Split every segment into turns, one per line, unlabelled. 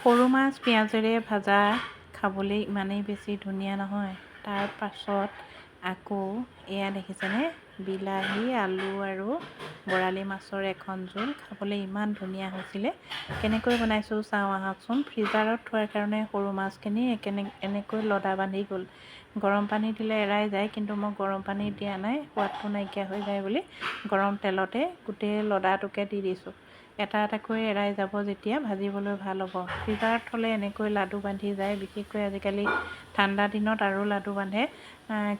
সৰু মাছ পিঁয়াজেৰে ভাজা খাবলৈ ইমানেই বেছি ধুনীয়া নহয়। তাৰ পাছত আকৌ এয়া দেখিছেনে, বিলাহী আলু আৰু বৰালি মাছৰ এখন জোল খাবলৈ ইমান ধুনীয়া হৈছিলে। কেনেকৈ বনাইছোঁ চাওঁ আহকচোন। ফ্ৰিজাৰত থোৱাৰ কাৰণে সৰু মাছখিনি এনেকৈ লদা বান্ধি গ'ল। গৰম পানী দিলে এৰাই যায়, কিন্তু মই গৰম পানী দিয়া নাই, সোৱাদটো নাইকিয়া হৈ যায় বুলি গৰম তেলতে গোটেই লদাটোকে দি দিছোঁ। এটা এটাকৈ এৰাই যাব যেতিয়া ভাজিবলৈ ভাল হ'ব। ফ্ৰিজাৰত থ'লে এনেকৈ লাডু বান্ধি যায়, বিশেষকৈ আজিকালি ঠাণ্ডা দিনত আৰু লাডু বান্ধে।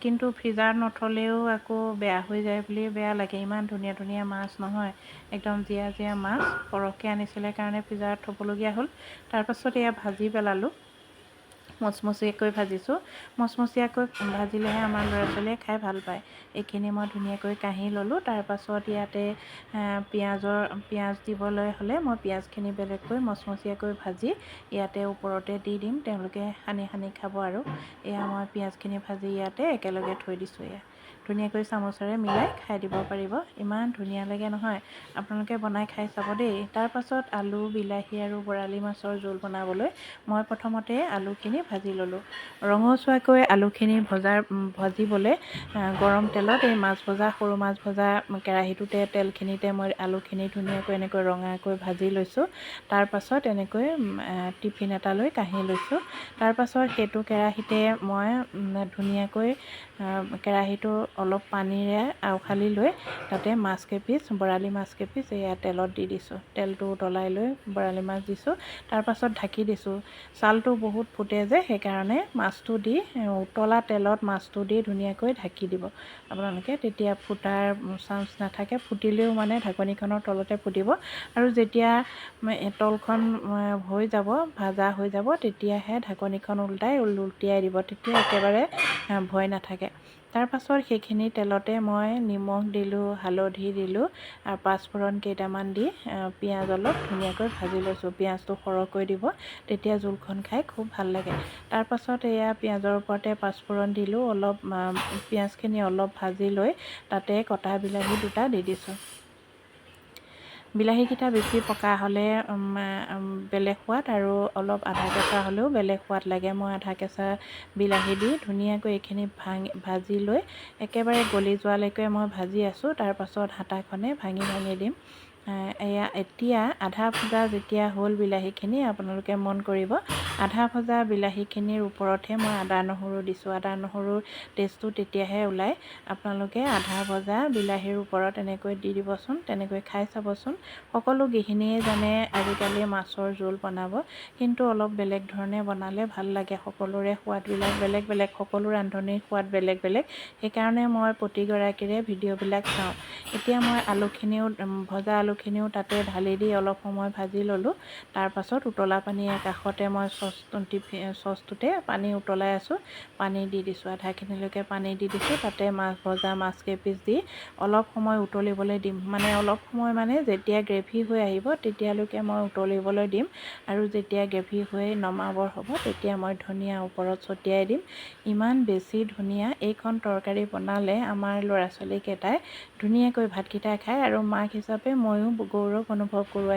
কিন্তু ফ্ৰিজাৰত নথ'লেও আকৌ বেয়া হৈ যায় বুলি বেয়া লাগে। ইমান ধুনীয়া ধুনীয়া মাছ নহয়, একদম জীয়া জীয়া মাছ সৰহকৈ আনিছিলে কাৰণে ফ্ৰিজাৰত থ'বলগীয়া হ'ল। তাৰপাছত এয়া ভাজি পেলালোঁ, মচমচীয়াকৈ ভাজিছোঁ। মচমচীয়াকৈ ভাজিলেহে আমাৰ ল'ৰা ছোৱালীয়ে খাই ভাল পায়। এইখিনি মই ধুনীয়াকৈ কাঢ়ি ল'লোঁ। তাৰপাছত ইয়াতে পিঁয়াজ দিবলৈ হ'লে মই পিঁয়াজখিনি বেলেগকৈ মচমচীয়াকৈ ভাজি ইয়াতে ওপৰতে দি দিম, তেওঁলোকে সানি সানি খাব। আৰু এয়া মই পিঁয়াজখিনি ভাজি ইয়াতে একেলগে থৈ দিছোঁ। এয়া ধুনীয়াকৈ চামুচেৰে মিলাই খাই দিব পাৰিব, ইমান ধুনীয়া লাগে নহয়। আপোনালোকে বনাই খাই চাব দেই। তাৰপাছত আলু বিলাহী আৰু বৰালি মাছৰ জোল বনাবলৈ মই প্ৰথমতে আলুখিনি ভাজি ল'লোঁ। ৰঙচুৱাকৈ আলুখিনি ভাজিবলৈ গৰম তেলত এই সৰু মাছ ভজা কেৰাহীটোতে তেলখিনিতে মই আলুখিনি ধুনীয়াকৈ এনেকৈ ৰঙাকৈ ভাজি লৈছোঁ। তাৰপাছত এনেকৈ টিফিন এটালৈ কাঢ়ি লৈছোঁ। তাৰপাছত সেইটো কেৰাহীতে মই ধুনীয়াকৈ কেৰাহীটো অলপ পানীৰে আওখালি লৈ তাতে বৰালি মাছ কেইপিচ এয়া তেলত দি দিছোঁ। তেলটো উতলাই লৈ বৰালি মাছ দিছোঁ। তাৰপাছত ঢাকি দিছোঁ। ছালটো বহুত ফুটে যে, সেইকাৰণে মাছটো দি উতলা তেলত মাছটো দি ধুনীয়াকৈ ঢাকি দিব আপোনালোকে, তেতিয়া ফুটাৰ চান্স নাথাকে। ফুটিলেও মানে ঢাকনিখনৰ তলতে ফুটিব। আৰু যেতিয়া তলখন ভাজা হৈ যাব, তেতিয়াহে ঢাকনিখন উলটিয়াই দিব, তেতিয়া একেবাৰে ভয় নাথাকে। তাৰপাছত সেইখিনি তেলতে মই নিমখ দিলোঁ, হালধি দিলোঁ আৰু পাঁচফোৰণ কেইটামান দি পিঁয়াজ অলপ ধুনীয়াকৈ ভাজি লৈছোঁ। পিঁয়াজটো সৰহকৈ দিব, তেতিয়া জোলখন খাই খুব ভাল লাগে। তাৰপাছত এয়া পিঁয়াজৰ ওপৰতে পাঁচফোৰণ দিলোঁ, পিঁয়াজখিনি অলপ ভাজি লৈ তাতে কটা বিলাহী দুটা দি দিছোঁ। বিলাহীকেইটা বেছি পকা হ'লে বেলেগ সোৱাদ, আৰু অলপ আধা কেঁচা হ'লেও বেলেগ সোৱাদ লাগে। মই আধা কেঁচা বিলাহী দি ধুনীয়াকৈ এইখিনি ভাজি লৈ একেবাৰে গলি যোৱালৈকে মই ভাজি আছোঁ। তাৰপাছত হাতাখনে ভাঙি ভাঙি দিম। এতিয়া আধা ভজা যেতিয়া হ'ল বিলাহীখিনি, আপোনালোকে মন কৰিব, আধা ভজা বিলাহীখিনিৰ ওপৰতহে মই আদা নহৰু দিছোঁ। আদা নহৰুৰ টেষ্টটো তেতিয়াহে ওলায়। আপোনালোকে আধা ভজা বিলাহীৰ ওপৰত এনেকৈ দি দিবচোন, তেনেকৈ খাই চাবচোন। সকলো গৃহিণীয়ে জানে আজিকালি মাছৰ জোল বনাব, কিন্তু অলপ বেলেগ ধৰণে বনালে ভাল লাগে। সকলোৰে সোৱাদবিলাক বেলেগ বেলেগ, সকলো ৰান্ধনিৰ সোৱাদ বেলেগ বেলেগ, সেইকাৰণে মই প্ৰতিগৰাকীৰে ভিডিঅ'বিলাক চাওঁ। এতিয়া মই ভজা আলুখিনিও তাতে ঢালি দি অলপ সময় ভাজি ল'লোঁ। তাৰপাছত উতলা পানীৰ কাষতে মই চচটোতে পানী উতলাই আছোঁ, পানী দি দিছোঁ। আধাখিনিলৈকে পানী দি দিছোঁ। তাতে ভজা মাছ কেইপিচ দি অলপ সময় উতলিবলৈ দিম। অলপ সময় যেতিয়া গ্ৰেভি হৈ আহিব, তেতিয়ালৈকে মই উতলিবলৈ দিম। আৰু যেতিয়া গ্ৰেভি হৈ নমাবৰ হ'ব, তেতিয়া মই ধনিয়া ওপৰত ছটিয়াই দিম। ইমান বেছি ধুনীয়া। এইখন তৰকাৰী বনালে আমাৰ ল'ৰা ছোৱালীকেইটাই ধুনীয়াকৈ ভাতকেইটা খায়, আৰু মাক হিচাপে ময়ো গৌৰৱ অনুভৱ কৰোঁ।